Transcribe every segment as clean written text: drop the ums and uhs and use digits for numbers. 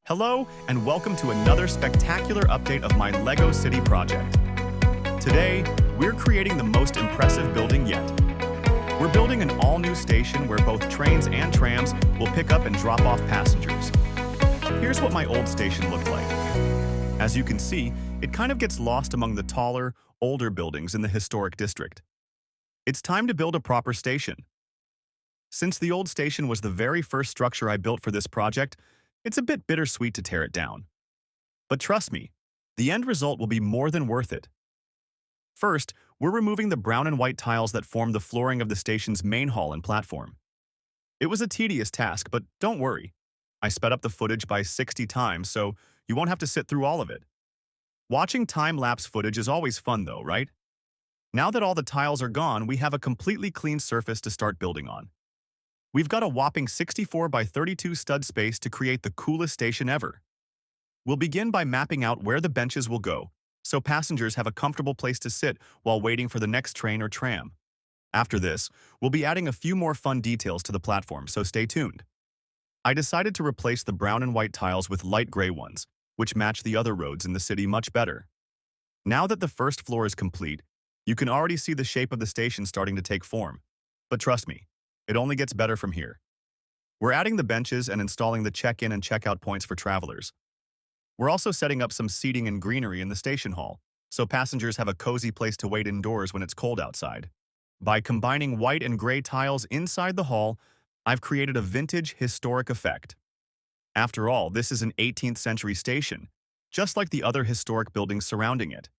Hello, and welcome to another spectacular update of my LEGO City project. Today, we're creating the most impressive building yet. We're building an all-new station where both trains and trams will pick up and drop off passengers. Here's what my old station looked like. As you can see, it kind of gets lost among the taller, older buildings in the historic district. It's time to build a proper station. Since the old station was the very first structure I built for this project, it's a bit bittersweet to tear it down. But trust me, the end result will be more than worth it. First, we're removing the brown and white tiles that form the flooring of the station's main hall and platform. It was a tedious task, but don't worry. I sped up the footage by 60 times, so you won't have to sit through all of it. Watching time-lapse footage is always fun though, right? Now that all the tiles are gone, we have a completely clean surface to start building on. We've got a whopping 64 by 32 stud space to create the coolest station ever. We'll begin by mapping out where the benches will go, so passengers have a comfortable place to sit while waiting for the next train or tram. After this, we'll be adding a few more fun details to the platform, so stay tuned. I decided to replace the brown and white tiles with light gray ones, which match the other roads in the city much better. Now that the first floor is complete, you can already see the shape of the station starting to take form. But trust me, it only gets better from here. We're adding the benches and installing the check-in and check-out points for travelers. We're also setting up some seating and greenery in the station hall, so passengers have a cozy place to wait indoors when it's cold outside. By combining white and gray tiles inside the hall, I've created a vintage, historic effect. After all, this is an 18th century station, just like the other historic buildings surrounding it.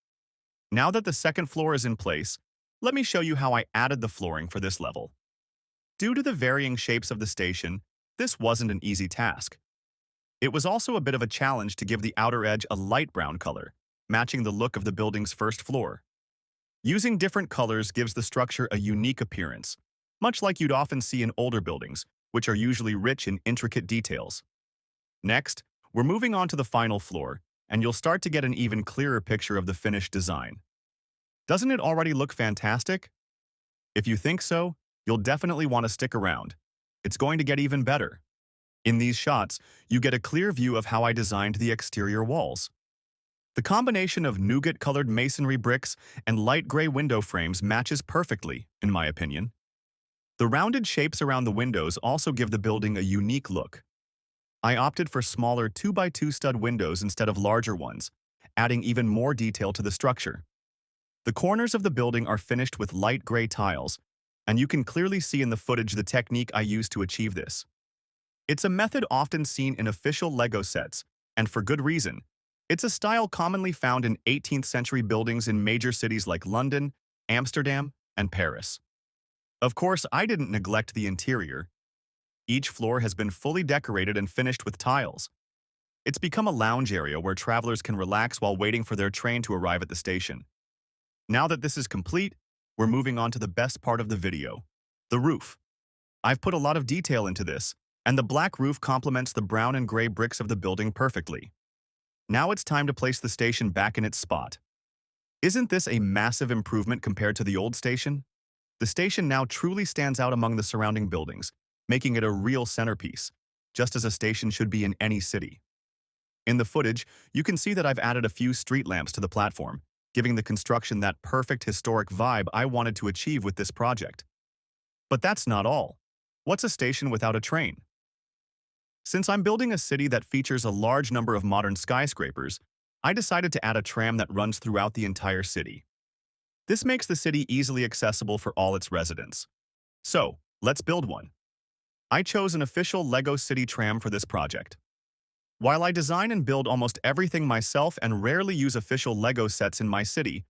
Now that the second floor is in place, let me show you how I added the flooring for this level. Due to the varying shapes of the station, this wasn't an easy task. It was also a bit of a challenge to give the outer edge a light brown color, matching the look of the building's first floor. Using different colors gives the structure a unique appearance, much like you'd often see in older buildings, which are usually rich in intricate details. Next, we're moving on to the final floor, and you'll start to get an even clearer picture of the finished design. Doesn't it already look fantastic? If you think so, you'll definitely want to stick around. It's going to get even better. In these shots, you get a clear view of how I designed the exterior walls. The combination of nougat-colored masonry bricks and light gray window frames matches perfectly, in my opinion. The rounded shapes around the windows also give the building a unique look. I opted for smaller 2x2 stud windows instead of larger ones, adding even more detail to the structure. The corners of the building are finished with light gray tiles, and you can clearly see in the footage the technique I used to achieve this. It's a method often seen in official LEGO sets, and for good reason. It's a style commonly found in 18th century buildings in major cities like London, Amsterdam, and Paris. Of course, I didn't neglect the interior. Each floor has been fully decorated and finished with tiles. It's become a lounge area where travelers can relax while waiting for their train to arrive at the station. Now that this is complete, we're moving on to the best part of the video, the roof. I've put a lot of detail into this, and the black roof complements the brown and gray bricks of the building perfectly. Now it's time to place the station back in its spot. Isn't this a massive improvement compared to the old station? The station now truly stands out among the surrounding buildings, making it a real centerpiece, just as a station should be in any city. In the footage, you can see that I've added a few street lamps to the platform, giving the construction that perfect historic vibe I wanted to achieve with this project. But that's not all. What's a station without a train? Since I'm building a city that features a large number of modern skyscrapers, I decided to add a tram that runs throughout the entire city. This makes the city easily accessible for all its residents. So, let's build one. I chose an official LEGO City tram for this project. While I design and build almost everything myself and rarely use official LEGO sets in my city,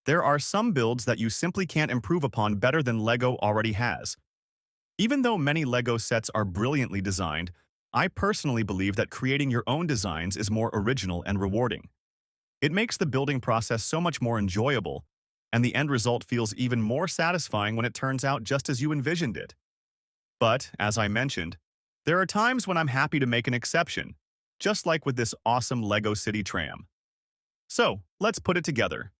there are some builds that you simply can't improve upon better than LEGO already has. Even though many LEGO sets are brilliantly designed, I personally believe that creating your own designs is more original and rewarding. It makes the building process so much more enjoyable, and the end result feels even more satisfying when it turns out just as you envisioned it. But, as I mentioned, there are times when I'm happy to make an exception, just like with this awesome LEGO City tram. So, let's put it together.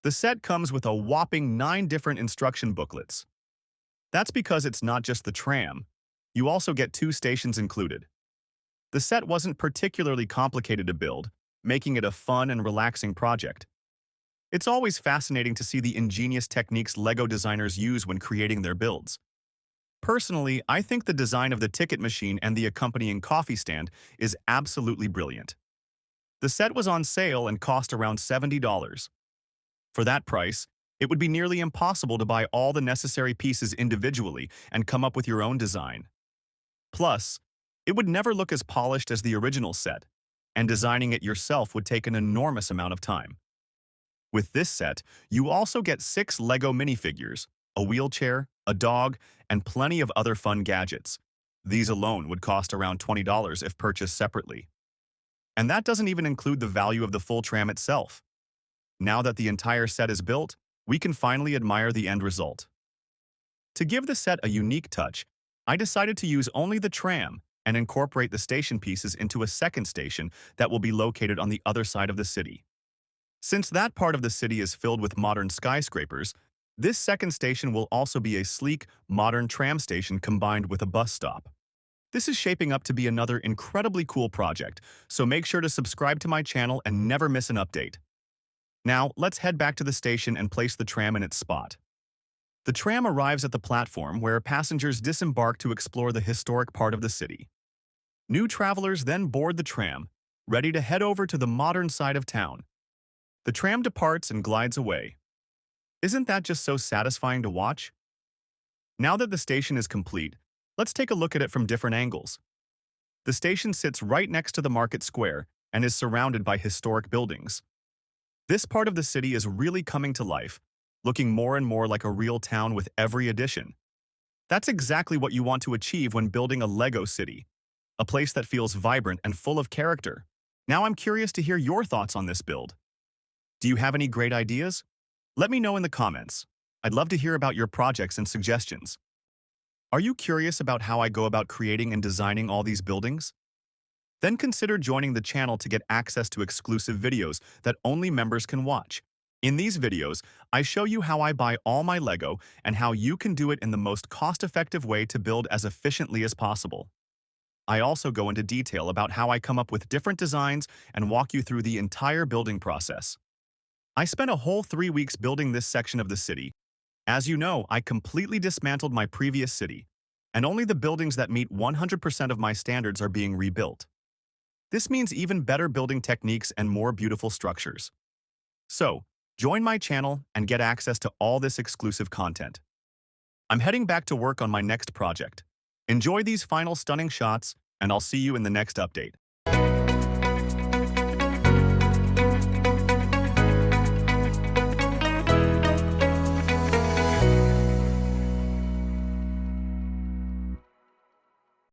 The set comes with a whopping 9 different instruction booklets. That's because it's not just the tram. You also get 2 stations included. The set wasn't particularly complicated to build, making it a fun and relaxing project. It's always fascinating to see the ingenious techniques LEGO designers use when creating their builds. Personally, I think the design of the ticket machine and the accompanying coffee stand is absolutely brilliant. The set was on sale and cost around $70. For that price, it would be nearly impossible to buy all the necessary pieces individually and come up with your own design. Plus, it would never look as polished as the original set, and designing it yourself would take an enormous amount of time. With this set, you also get 6 LEGO minifigures, a wheelchair, a dog, and plenty of other fun gadgets. These alone would cost around $20 if purchased separately. And that doesn't even include the value of the full tram itself. Now that the entire set is built, we can finally admire the end result. To give the set a unique touch, I decided to use only the tram and incorporate the station pieces into a second station that will be located on the other side of the city. Since that part of the city is filled with modern skyscrapers, this second station will also be a sleek, modern tram station combined with a bus stop. This is shaping up to be another incredibly cool project, so make sure to subscribe to my channel and never miss an update. Now, let's head back to the station and place the tram in its spot. The tram arrives at the platform where passengers disembark to explore the historic part of the city. New travelers then board the tram, ready to head over to the modern side of town. The tram departs and glides away. Isn't that just so satisfying to watch? Now that the station is complete, let's take a look at it from different angles. The station sits right next to the market square and is surrounded by historic buildings. This part of the city is really coming to life, looking more and more like a real town with every addition. That's exactly what you want to achieve when building a LEGO city, a place that feels vibrant and full of character. Now I'm curious to hear your thoughts on this build. Do you have any great ideas? Let me know in the comments. I'd love to hear about your projects and suggestions. Are you curious about how I go about creating and designing all these buildings? Then consider joining the channel to get access to exclusive videos that only members can watch. In these videos, I show you how I buy all my LEGO and how you can do it in the most cost-effective way to build as efficiently as possible. I also go into detail about how I come up with different designs and walk you through the entire building process. I spent a whole 3 weeks building this section of the city. As you know, I completely dismantled my previous city, and only the buildings that meet 100% of my standards are being rebuilt. This means even better building techniques and more beautiful structures. So, join my channel and get access to all this exclusive content. I'm heading back to work on my next project. Enjoy these final stunning shots, and I'll see you in the next update.